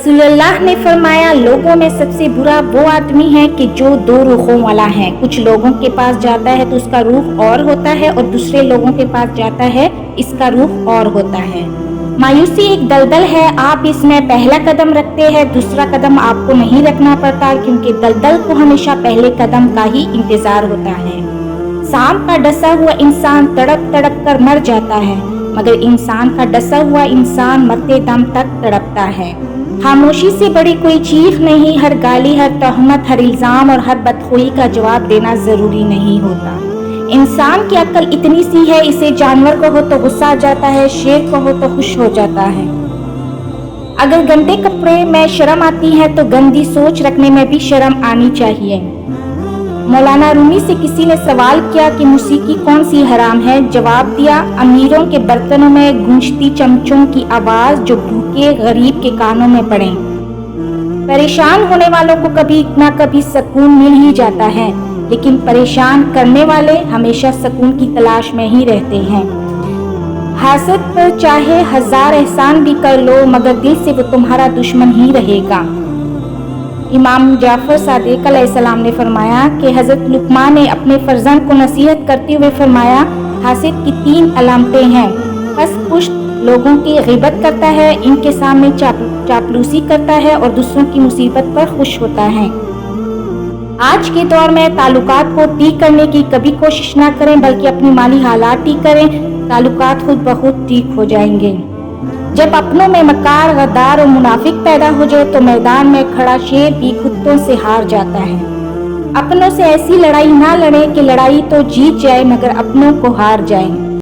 रसूल अल्लाह ने फरमाया, लोगों में सबसे बुरा वो आदमी है कि जो दो रुखों वाला है। कुछ लोगों के पास जाता है तो उसका रुख और होता है और दूसरे लोगों के पास जाता है इसका रुख और होता है। मायूसी एक दलदल है, आप इसमें पहला कदम रखते हैं, दूसरा कदम आपको नहीं रखना पड़ता, क्योंकि दलदल को हमेशा पहले कदम का ही इंतजार होता है। सांप का डसा हुआ इंसान तड़प तड़प कर मर जाता है, मगर इंसान का डसा हुआ इंसान मरते दम तक तड़पता है। खामोशी से बड़ी कोई चीख नहीं, हर गाली, हर तहमत, हर इल्जाम और हर बदखोई का जवाब देना जरूरी नहीं होता। इंसान की अक्ल इतनी सी है, इसे जानवर कहो तो गुस्सा आ जाता है, शेर कहो तो खुश हो जाता है। अगर गंदे कपड़े में शर्म आती है तो गंदी सोच रखने में भी शर्म आनी चाहिए। मौलाना रूमी से किसी ने सवाल किया कि मौसीकी कौन सी हराम है। जवाब दिया, अमीरों के बर्तनों में गूंजती चमचों की आवाज जो भूखे गरीब के कानों में पड़े। परेशान होने वालों को कभी ना कभी सुकून मिल ही जाता है, लेकिन परेशान करने वाले हमेशा सुकून की तलाश में ही रहते हैं। हासद पर चाहे 1000 एहसान भी कर लो, मगर दिल से वो तुम्हारा दुश्मन ही रहेगा। इमाम जाफर सादिक अलैहिस्सलाम ने फरमाया कि हज़रत लुकमान ने अपने फर्जंद को नसीहत करते हुए फरमाया, हासिद की 3 अलामतें हैं। बस पुष्ट लोगों की ग़ीबत करता है, इनके सामने चापलूसी करता है और दूसरों की मुसीबत पर खुश होता है। आज के दौर में ताल्लुकात को ठीक करने की कभी कोशिश ना करें, बल्कि अपनी माली हालात ठीक करें, ताल्लुकात खुद ब खुद ठीक हो जाएंगे। जब अपनों में मकार, गद्दार और मुनाफिक पैदा हो जाए तो मैदान में खड़ा शेर भी कुत्तों से हार जाता है। अपनों से ऐसी लड़ाई ना लड़ें कि लड़ाई तो जीत जाए मगर अपनों को हार जाए।